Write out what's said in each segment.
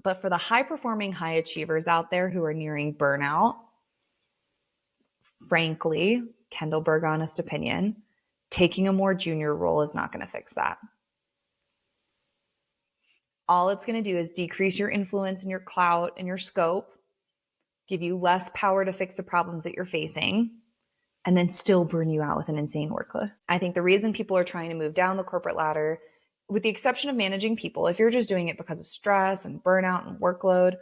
But for the high-performing high achievers out there who are nearing burnout, frankly, Kendall Berg honest opinion, taking a more junior role is not going to fix that. All it's going to do is decrease your influence and your clout and your scope, give you less power to fix the problems that you're facing, and then still burn you out with an insane workload. I think the reason people are trying to move down the corporate ladder, with the exception of managing people, if you're just doing it because of stress and burnout and workload,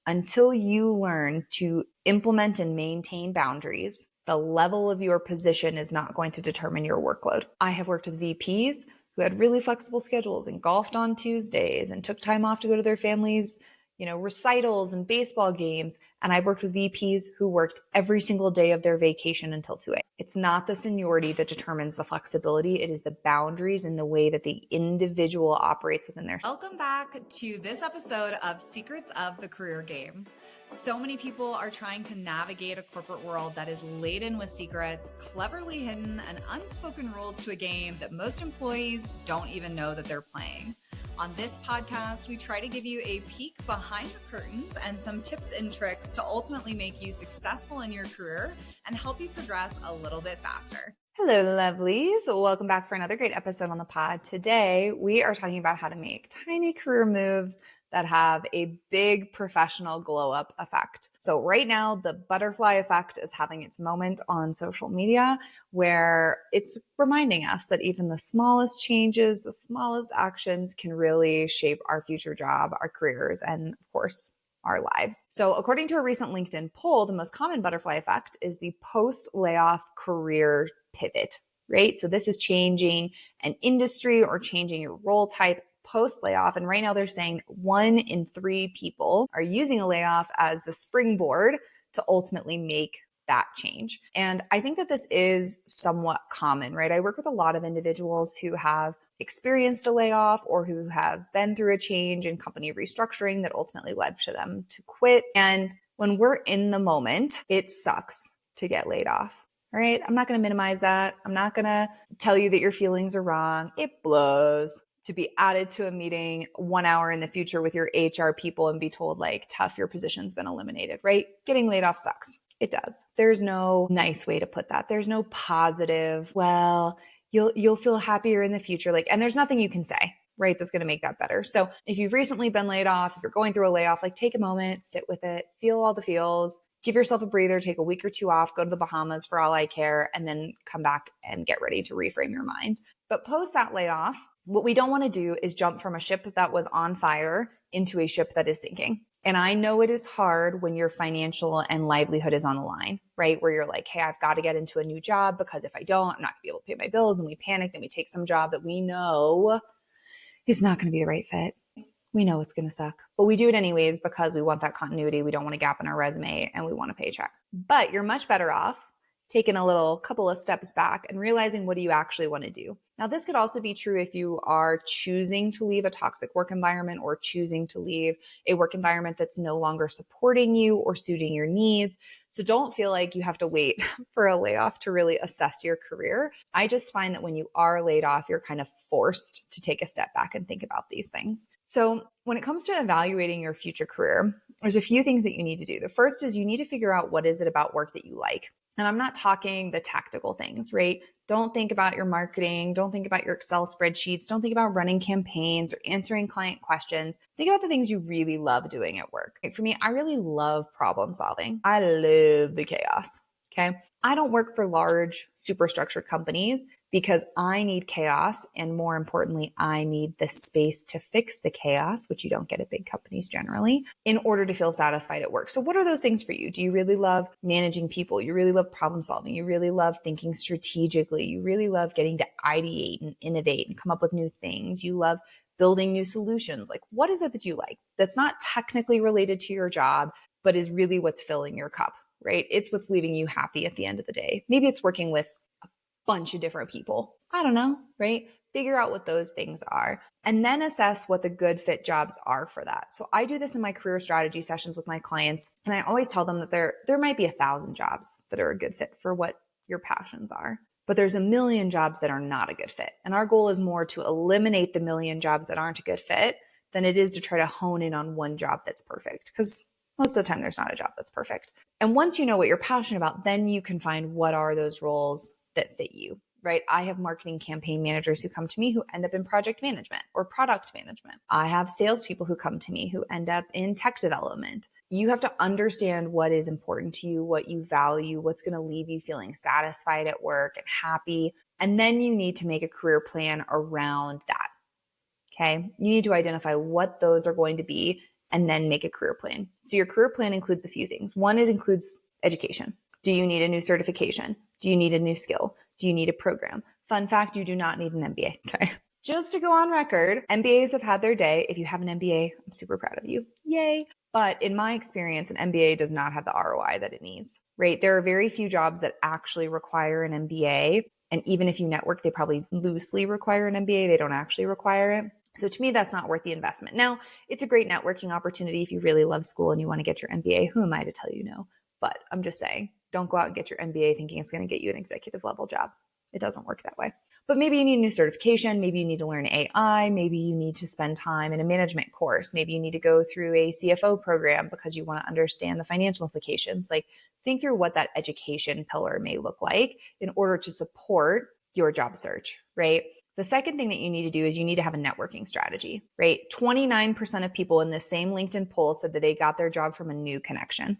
until you learn to implement and maintain boundaries, the level of your position is not going to determine your workload. I have worked with VPs who had really flexible schedules and golfed on Tuesdays and took time off to go to their families' recitals and baseball games. And I've worked with VPs who worked every single day of their vacation until 2 a.m. It's not the seniority that determines the flexibility. It is the boundaries and the way that the individual operates within their. Welcome back to this episode of Secrets of the Career Game. So many people are trying to navigate a corporate world that is laden with secrets, cleverly hidden, and unspoken rules to a game that most employees don't even know that they're playing. On this podcast, we try to give you a peek behind the curtains and some tips and tricks to ultimately make you successful in your career and help you progress a little bit faster. Hello, lovelies. Welcome back for another great episode on the pod. Today, we are talking about how to make tiny career moves that have a big professional glow-up effect. So right now, the butterfly effect is having its moment on social media, where it's reminding us that even the smallest changes, the smallest actions can really shape our future job, our careers, and of course, our lives. So according to a recent LinkedIn poll, the most common butterfly effect is the post-layoff career pivot, right? So this is changing an industry or changing your role type post-layoff. And right now they're saying 1 in 3 people are using a layoff as the springboard to ultimately make that change. And I think that this is somewhat common, right? I work with a lot of individuals who have experienced a layoff or who have been through a change in company restructuring that ultimately led to them to quit. And when we're in the moment, it sucks to get laid off. All right. I'm not going to minimize that. I'm not going to tell you that your feelings are wrong. It blows to be added to a meeting 1 hour in the future with your HR people and be told like, tough, your position's been eliminated, right? Getting laid off sucks. It does. There's no nice way to put that. There's no positive, well, you'll feel happier in the future. Like, and there's nothing you can say, right, that's going to make that better. So if you've recently been laid off, if you're going through a layoff, like take a moment, sit with it, feel all the feels, give yourself a breather, take a week or 2 off, go to the Bahamas for all I care, and then come back and get ready to reframe your mind. But post that layoff, what we don't want to do is jump from a ship that was on fire into a ship that is sinking. And I know it is hard when your financial and livelihood is on the line, right? Where you're like, hey, I've got to get into a new job because if I don't, I'm not gonna be able to pay my bills. And we panic, then we take some job that we know is not going to be the right fit. We know it's going to suck, but we do it anyways because we want that continuity. We don't want a gap in our resume and we want a paycheck. But you're much better off taking a couple of steps back and realizing what do you actually want to do. Now, this could also be true if you are choosing to leave a toxic work environment or choosing to leave a work environment that's no longer supporting you or suiting your needs. So don't feel like you have to wait for a layoff to really assess your career. I just find that when you are laid off, you're kind of forced to take a step back and think about these things. So when it comes to evaluating your future career, there's a few things that you need to do. The first is you need to figure out what is it about work that you like. And I'm not talking the tactical things, right? Don't think about your marketing. Don't think about your Excel spreadsheets. Don't think about running campaigns or answering client questions. Think about the things you really love doing at work. For me, I really love problem solving. I love the chaos. Okay. I don't work for large, super structured companies because I need chaos. And more importantly, I need the space to fix the chaos, which you don't get at big companies generally, in order to feel satisfied at work. So what are those things for you? Do you really love managing people? You really love problem solving. You really love thinking strategically. You really love getting to ideate and innovate and come up with new things. You love building new solutions. Like, what is it that you like that's not technically related to your job, but is really what's filling your cup? Right? It's what's leaving you happy at the end of the day. Maybe it's working with a bunch of different people. I don't know, right? Figure out what those things are and then assess what the good fit jobs are for that. So I do this in my career strategy sessions with my clients. And I always tell them that there might be 1,000 jobs that are a good fit for what your passions are, but there's 1,000,000 jobs that are not a good fit. And our goal is more to eliminate the 1,000,000 jobs that aren't a good fit than it is to try to hone in on one job that's perfect, because most of the time there's not a job that's perfect. And once you know what you're passionate about, then you can find what are those roles that fit you, right? I have marketing campaign managers who come to me who end up in project management or product management. I have salespeople who come to me who end up in tech development. You have to understand what is important to you, what you value, what's going to leave you feeling satisfied at work and happy. And then you need to make a career plan around that. Okay. You need to identify what those are going to be and then make a career plan. So your career plan includes a few things. One, it includes education. Do you need a new certification? Do you need a new skill? Do you need a program? Fun fact, you do not need an MBA. Okay. Just to go on record, MBAs have had their day. If you have an MBA, I'm super proud of you. Yay. But in my experience, an MBA does not have the ROI that it needs, right? There are very few jobs that actually require an MBA. And even if you network, they probably loosely require an MBA. They don't actually require it. So to me, that's not worth the investment. Now, it's a great networking opportunity if you really love school and you want to get your MBA. Who am I to tell you no? But I'm just saying, don't go out and get your MBA thinking it's going to get you an executive level job. It doesn't work that way. But maybe you need a new certification. Maybe you need to learn AI. Maybe you need to spend time in a management course. Maybe you need to go through a CFO program because you want to understand the financial implications. Like, think through what that education pillar may look like in order to support your job search, right? The second thing that you need to do is you need to have a networking strategy, right? 29% of people in this same LinkedIn poll said that they got their job from a new connection,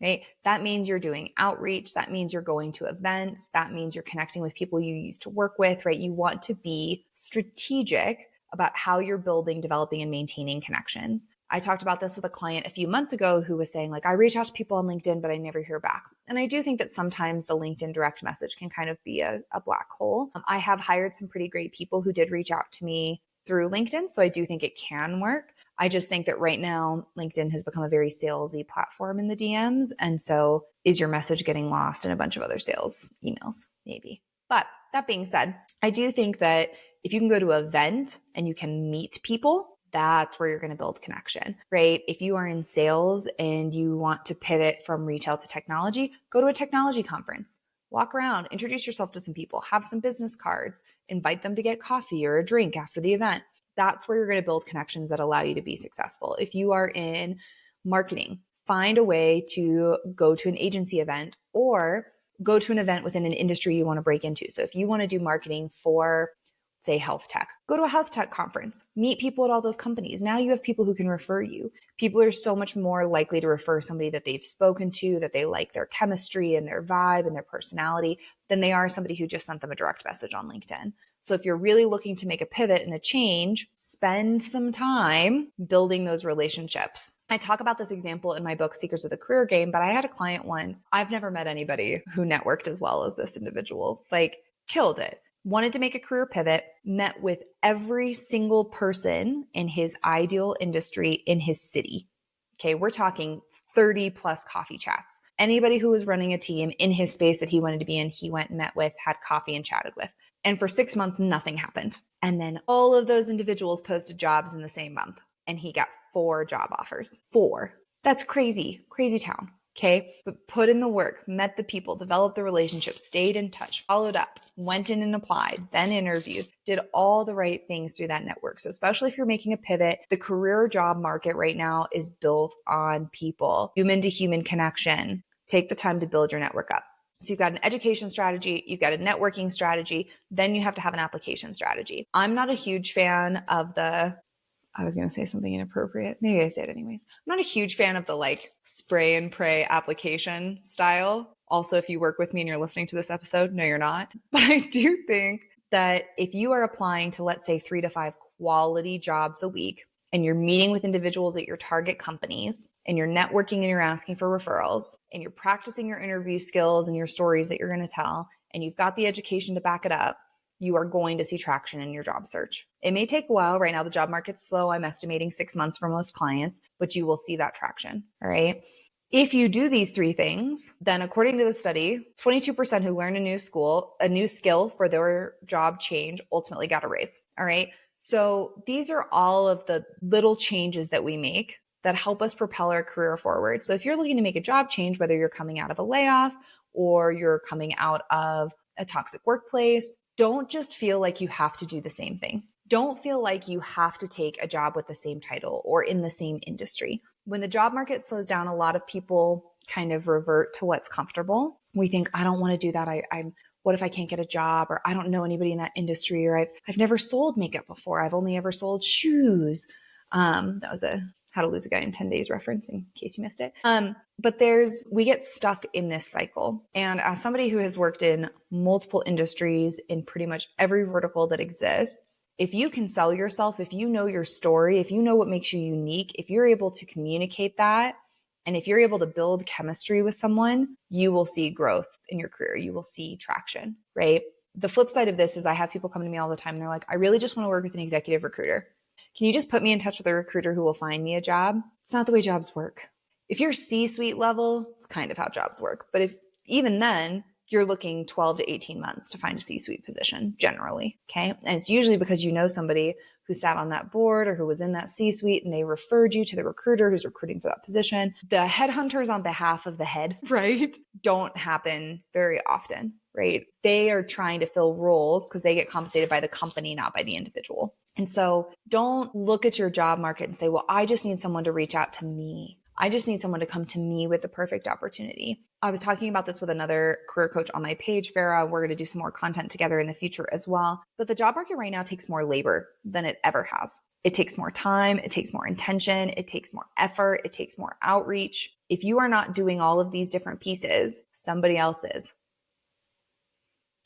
right? That means you're doing outreach. That means you're going to events. That means you're connecting with people you used to work with, right? You want to be strategic about how you're building, developing, and maintaining connections. I talked about this with a client a few months ago who was saying, like, I reach out to people on LinkedIn, but I never hear back. And I do think that sometimes the LinkedIn direct message can kind of be a black hole. I have hired some pretty great people who did reach out to me through LinkedIn. So I do think it can work. I just think that right now, LinkedIn has become a very salesy platform in the DMs. And so is your message getting lost in a bunch of other sales emails? Maybe. But that being said, I do think that if you can go to an event and you can meet people, that's where you're going to build connection, right? If you are in sales and you want to pivot from retail to technology, go to a technology conference, walk around, introduce yourself to some people, have some business cards, invite them to get coffee or a drink after the event. That's where you're going to build connections that allow you to be successful. If you are in marketing, find a way to go to an agency event or go to an event within an industry you want to break into. So if you want to do marketing for, say, health tech, go to a health tech conference, meet people at all those companies. Now you have people who can refer you. People are so much more likely to refer somebody that they've spoken to, that they like their chemistry and their vibe and their personality, than they are somebody who just sent them a direct message on LinkedIn. So if you're really looking to make a pivot and a change, spend some time building those relationships. I talk about this example in my book, Secrets of the Career Game, but I had a client once. I've never met anybody who networked as well as this individual, like killed it. Wanted to make a career pivot, met with every single person in his ideal industry in his city. Okay, we're talking 30 plus coffee chats. Anybody who was running a team in his space that he wanted to be in, he went and met with, had coffee and chatted with. And for 6 months, nothing happened. And then all of those individuals posted jobs in the same month. And he got 4 job offers. 4. That's crazy, crazy town. Okay, but put in the work, met the people, developed the relationship, stayed in touch, followed up, went in and applied, then interviewed, did all the right things through that network. So especially if you're making a pivot, the career job market right now is built on people, human to human connection. Take the time to build your network up. So you've got an education strategy, you've got a networking strategy, then you have to have an application strategy. I'm not a huge fan of I was going to say something inappropriate. Maybe I say it anyways. I'm not a huge fan of the like spray and pray application style. Also, if you work with me and you're listening to this episode, no, you're not. But I do think that if you are applying to, let's say, 3 to 5 quality jobs a week, and you're meeting with individuals at your target companies, and you're networking and you're asking for referrals, and you're practicing your interview skills and your stories that you're going to tell, and you've got the education to back it up, you are going to see traction in your job search. It may take a while. Right now, the job market's slow. I'm estimating 6 months for most clients, but you will see that traction. All right. If you do these 3 things, then according to the study, 22% who learn a new skill for their job change ultimately got a raise. All right. So these are all of the little changes that we make that help us propel our career forward. So if you're looking to make a job change, whether you're coming out of a layoff or you're coming out of a toxic workplace, don't just feel like you have to do the same thing. Don't feel like you have to take a job with the same title or in the same industry. When the job market slows down, a lot of people kind of revert to what's comfortable. We think, I don't want to do that. I'm what if I can't get a job, or I don't know anybody in that industry, or I've never sold makeup before. I've only ever sold shoes. That was a How to Lose a Guy in 10 Days reference in case you missed it. But we get stuck in this cycle. And as somebody who has worked in multiple industries in pretty much every vertical that exists, if you can sell yourself, if you know your story, if you know what makes you unique, if you're able to communicate that, and if you're able to build chemistry with someone, you will see growth in your career. You will see traction, right? The flip side of this is I have people come to me all the time and they're like, I really just want to work with an executive recruiter. Can you just put me in touch with a recruiter who will find me a job? It's not the way jobs work. If you're C-suite level, it's kind of how jobs work. But if even then, you're looking 12 to 18 months to find a C-suite position generally, okay? And it's usually because you know somebody who sat on that board or who was in that C-suite and they referred you to the recruiter who's recruiting for that position. The headhunters on behalf of the head, right, don't happen very often, right? They are trying to fill roles because they get compensated by the company, not by the individual. And so don't look at your job market and say, well, I just need someone to reach out to me. I just need someone to come to me with the perfect opportunity. I was talking about this with another career coach on my page, Farah. We're going to do some more content together in the future as well. But the job market right now takes more labor than it ever has. It takes more time. It takes more intention. It takes more effort. It takes more outreach. If you are not doing all of these different pieces, somebody else is.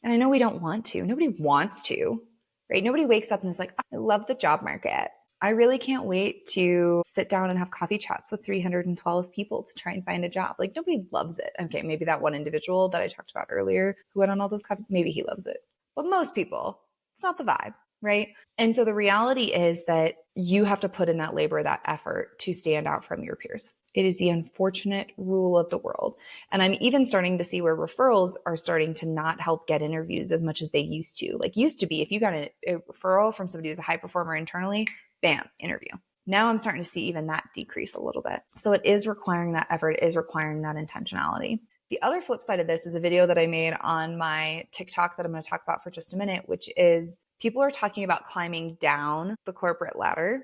And I know we don't want to. Nobody wants to, right? Nobody wakes up and is like, I love the job market. I really can't wait to sit down and have coffee chats with 312 people to try and find a job. Like, nobody loves it. Okay, maybe that one individual that I talked about earlier who went on all those coffee, maybe he loves it. But most people, it's not the vibe, right? And so the reality is that you have to put in that labor, that effort to stand out from your peers. It is the unfortunate rule of the world. And I'm even starting to see where referrals are starting to not help get interviews as much as they used to. Like, used to be, if you got a referral from somebody who's a high performer internally, bam, interview. Now I'm starting to see even that decrease a little bit. So it is requiring that effort, it is requiring that intentionality. The other flip side of this is a video that I made on my TikTok that I'm going to talk about for just a minute, which is people are talking about climbing down the corporate ladder.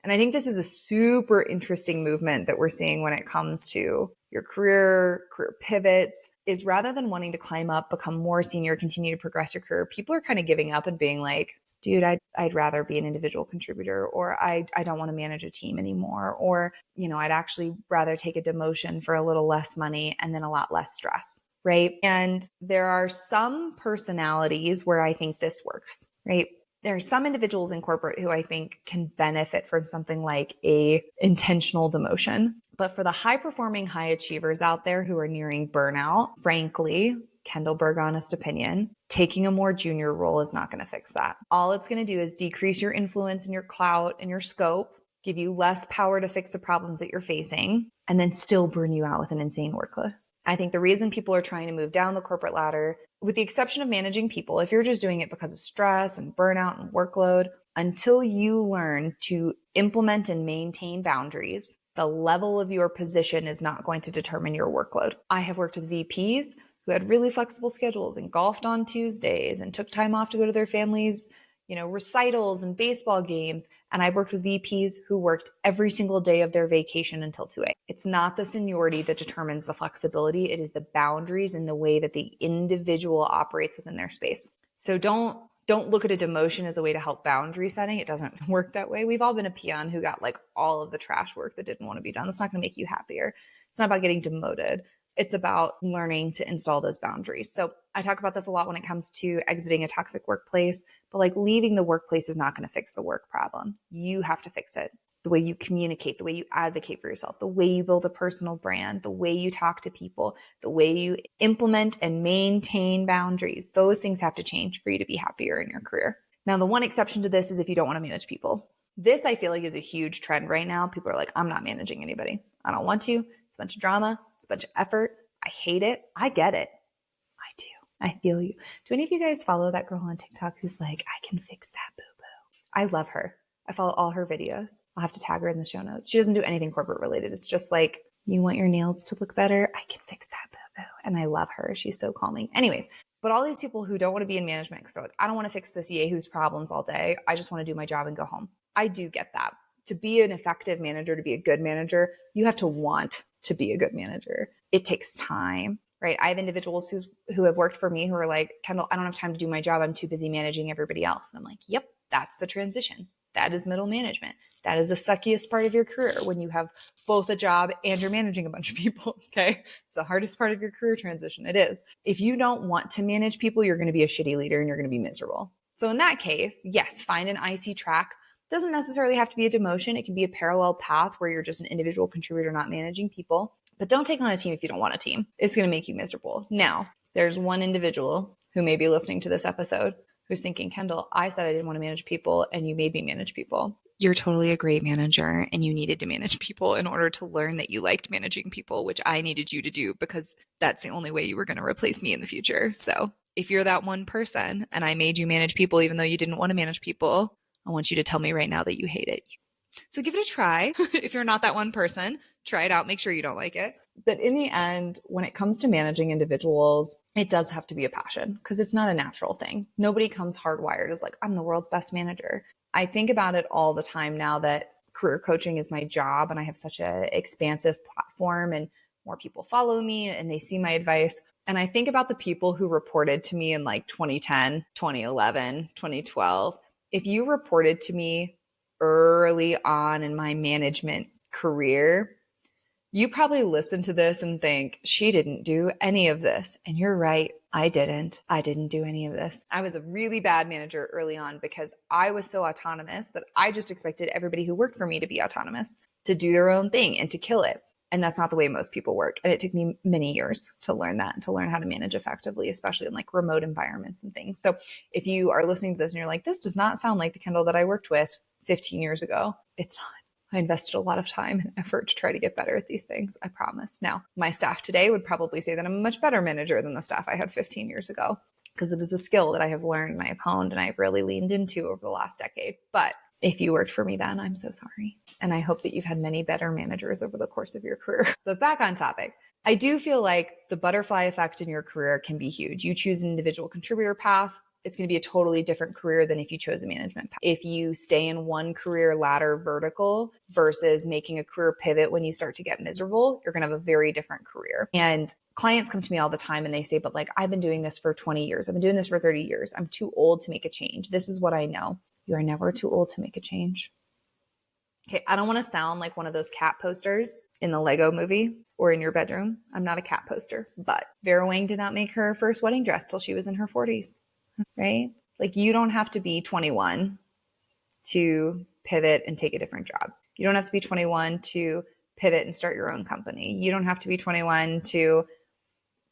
And I think this is a super interesting movement that we're seeing when it comes to your career pivots, is rather than wanting to climb up, become more senior, continue to progress your career, people are kind of giving up and being like, dude, I'd rather be an individual contributor, or I don't want to manage a team anymore, or, I'd actually rather take a demotion for a little less money and then a lot less stress, right? And there are some personalities where I think this works, right? There are some individuals in corporate who I think can benefit from something like a intentional demotion. But for the high performing high achievers out there who are nearing burnout, frankly, Kendall Berg honest opinion, taking a more junior role is not going to fix that. All it's going to do is decrease your influence and your clout and your scope, give you less power to fix the problems that you're facing, and then still burn you out with an insane workload. I think the reason people are trying to move down the corporate ladder, with the exception of managing people, if you're just doing it because of stress and burnout and workload, until you learn to implement and maintain boundaries, the level of your position is not going to determine your workload. I have worked with VPs who had really flexible schedules and golfed on Tuesdays and took time off to go to their families' recitals and baseball games. And I've worked with VPs who worked every single day of their vacation until 2 a.m. It's not the seniority that determines the flexibility. It is the boundaries and the way that the individual operates within their space. So don't look at a demotion as a way to help boundary setting. It doesn't work that way. We've all been a peon who got like all of the trash work that didn't want to be done. That's not going to make you happier. It's not about getting demoted. It's about learning to install those boundaries. So I talk about this a lot when it comes to exiting a toxic workplace, but like leaving the workplace is not going to fix the work problem. You have to fix it. The way you communicate, the way you advocate for yourself, the way you build a personal brand, the way you talk to people, the way you implement and maintain boundaries, those things have to change for you to be happier in your career. Now, the one exception to this is if you don't want to manage people. This I feel like is a huge trend right now. People are like, I'm not managing anybody. I don't want to. It's a bunch of drama. It's a bunch of effort. I hate it. I get it. I do. I feel you. Do any of you guys follow that girl on TikTok who's like, I can fix that boo-boo? I love her. I follow all her videos. I'll have to tag her in the show notes. She doesn't do anything corporate related. It's just like, you want your nails to look better? I can fix that boo-boo. And I love her. She's so calming. Anyways, But all these people who don't want to be in management, so like, I don't want to fix this yahoo's problems all day. I just want to do my job and go home. I do get that. To be an effective manager, to be a good manager, you have to want to be a good manager. It takes time, right? I have individuals who have worked for me who are like, Kendall, I don't have time to do my job. I'm too busy managing everybody else. And I'm like, yep, that's the transition. That is middle management. That is the suckiest part of your career when you have both a job and you're managing a bunch of people. Okay. It's the hardest part of your career transition. It is. If you don't want to manage people, you're going to be a shitty leader and you're going to be miserable. So in that case, yes, find an IC track. Doesn't necessarily have to be a demotion. It can be a parallel path where you're just an individual contributor, not managing people. But don't take on a team if you don't want a team. It's going to make you miserable. Now, there's one individual who may be listening to this episode who's thinking, Kendall, I said I didn't want to manage people and you made me manage people. You're totally a great manager and you needed to manage people in order to learn that you liked managing people, which I needed you to do because that's the only way you were going to replace me in the future. So if you're that one person and I made you manage people even though you didn't want to manage people, I want you to tell me right now that you hate it. So give it a try. If you're not that one person, try it out. Make sure you don't like it. But in the end, when it comes to managing individuals, it does have to be a passion because it's not a natural thing. Nobody comes hardwired as like, I'm the world's best manager. I think about it all the time now that career coaching is my job and I have such an expansive platform and more people follow me and they see my advice. And I think about the people who reported to me in like 2010, 2011, 2012. If you reported to me early on in my management career, you probably listen to this and think, she didn't do any of this. And you're right. I didn't do any of this. I was a really bad manager early on because I was so autonomous that I just expected everybody who worked for me to be autonomous, to do their own thing and to kill it. And that's not the way most people work. And it took me many years to learn that and to learn how to manage effectively, especially in like remote environments and things. So if you are listening to this and you're like, this does not sound like the Kendall that I worked with 15 years ago, it's not. I invested a lot of time and effort to try to get better at these things. I promise. Now, my staff today would probably say that I'm a much better manager than the staff I had 15 years ago because it is a skill that I have learned and I have honed and I've really leaned into over the last decade. But if you worked for me then, I'm so sorry. And I hope that you've had many better managers over the course of your career. But back on topic, I do feel like the butterfly effect in your career can be huge. You choose an individual contributor path, it's going to be a totally different career than if you chose a management path. If you stay in one career ladder vertical versus making a career pivot when you start to get miserable, you're going to have a very different career. And clients come to me all the time and they say, but like, I've been doing this for 20 years. I've been doing this for 30 years. I'm too old to make a change. This is what I know. You are never too old to make a change. Okay, I don't want to sound like one of those cat posters in the Lego movie or in your bedroom. I'm not a cat poster, but Vera Wang did not make her first wedding dress till she was in her 40s. Right? Like you don't have to be 21 to pivot and take a different job. You don't have to be 21 to pivot and start your own company. You don't have to be 21 to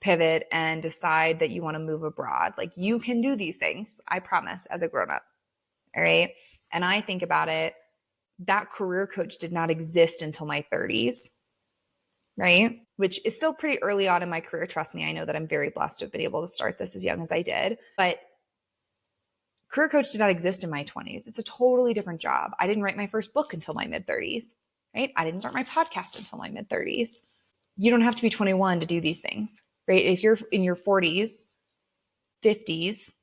pivot and decide that you want to move abroad. Like you can do these things, I promise, as a grown-up. All right. And I think about it, that career coach did not exist until my 30s. Right? Which is still pretty early on in my career. Trust me, I know that I'm very blessed to have been able to start this as young as I did. But career coach did not exist in my 20s. It's a totally different job. I didn't write my first book until my mid-30s, right? I didn't start my podcast until my mid-30s. You don't have to be 21 to do these things, right? If you're in your 40s, 50s,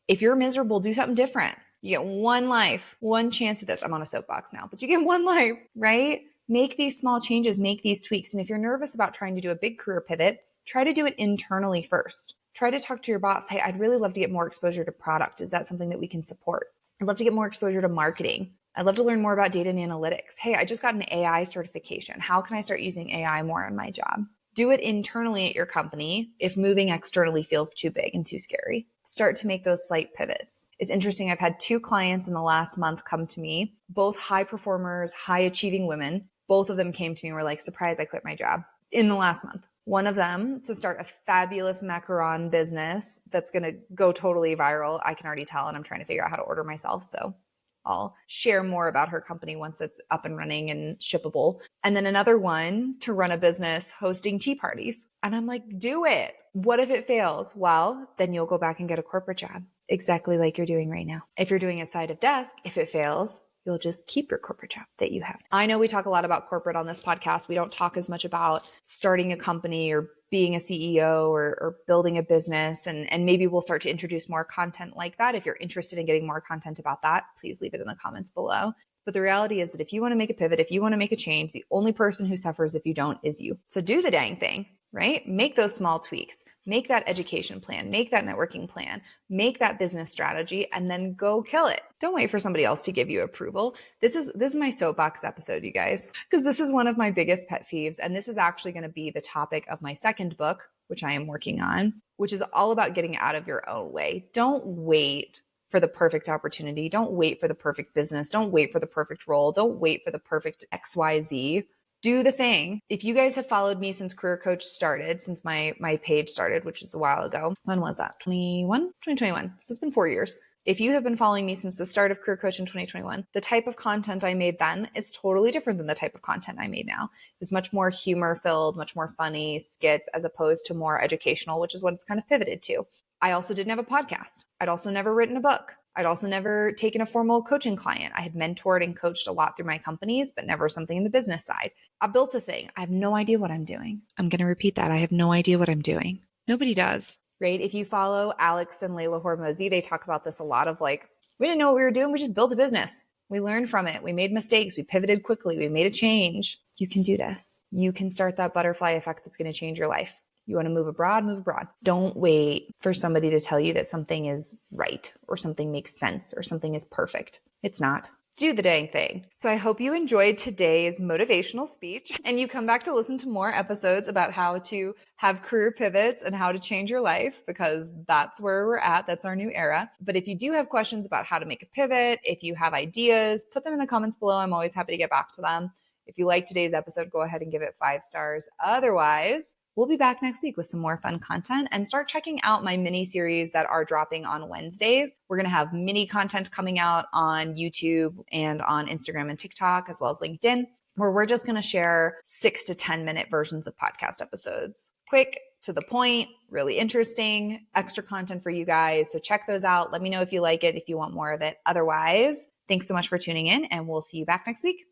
if you're miserable, do something different. You get one life, one chance at this. I'm on a soapbox now, but you get one life, right? Make these small changes, make these tweaks. And if you're nervous about trying to do a big career pivot, try to do it internally first. Try to talk to your boss. Hey, I'd really love to get more exposure to product. Is that something that we can support? I'd love to get more exposure to marketing. I'd love to learn more about data and analytics. Hey, I just got an AI certification. How can I start using AI more in my job? Do it internally at your company if moving externally feels too big and too scary. Start to make those slight pivots. It's interesting. I've had 2 clients in the last month come to me, both high performers, high achieving women. Both of them came to me and were like, surprise, I quit my job in the last month. One of them to start a fabulous macaron business that's going to go totally viral. I can already tell, and I'm trying to figure out how to order myself. So I'll share more about her company once it's up and running and shippable. And then another one to run a business hosting tea parties. And I'm like, do it. What if it fails? Well, then you'll go back and get a corporate job, exactly like you're doing right now. If you're doing it side of desk, if it fails, you'll just keep your corporate job that you have. I know we talk a lot about corporate on this podcast. We don't talk as much about starting a company or being a CEO or building a business. And maybe we'll start to introduce more content like that. If you're interested in getting more content about that, please leave it in the comments below. But the reality is that if you want to make a pivot, if you want to make a change, the only person who suffers if you don't is you. So do the dang thing, right? Make those small tweaks, make that education plan, make that networking plan, make that business strategy, and then go kill it. Don't wait for somebody else to give you approval. This is my soapbox episode, you guys, because this is one of my biggest pet peeves. And this is actually going to be the topic of my second book, which I am working on, which is all about getting out of your own way. Don't wait for the perfect opportunity. Don't wait for the perfect business. Don't wait for the perfect role. Don't wait for the perfect XYZ. Do the thing. If you guys have followed me since Career Coach started, since my page started, which is a while ago. When was that? 2021. So it's been 4 years. If you have been following me since the start of Career Coach in 2021, the type of content I made then is totally different than the type of content I made now. It was much more humor filled, much more funny skits, as opposed to more educational, which is what it's kind of pivoted to. I also didn't have a podcast. I'd also never written a book. I'd also never taken a formal coaching client. I had mentored and coached a lot through my companies, but never something in the business side. I built a thing. I have no idea what I'm doing. I'm going to repeat that. I have no idea what I'm doing. Nobody does, right? If you follow Alex and Layla Hormozi, they talk about this a lot of like, we didn't know what we were doing. We just built a business. We learned from it. We made mistakes. We pivoted quickly. We made a change. You can do this. You can start that butterfly effect that's going to change your life. You want to move abroad, move abroad. Don't wait for somebody to tell you that something is right or something makes sense or something is perfect. It's not. Do the dang thing. So I hope you enjoyed today's motivational speech and you come back to listen to more episodes about how to have career pivots and how to change your life, because that's where we're at. That's our new era. But if you do have questions about how to make a pivot, if you have ideas, put them in the comments below. I'm always happy to get back to them. If you like today's episode, go ahead and give it 5 stars. Otherwise, we'll be back next week with some more fun content, and start checking out my mini series that are dropping on Wednesdays. We're going to have mini content coming out on YouTube and on Instagram and TikTok, as well as LinkedIn, where we're just going to share 6 to 10 minute versions of podcast episodes. Quick, to the point, really interesting, extra content for you guys. So check those out. Let me know if you like it, if you want more of it. Otherwise, thanks so much for tuning in, and we'll see you back next week.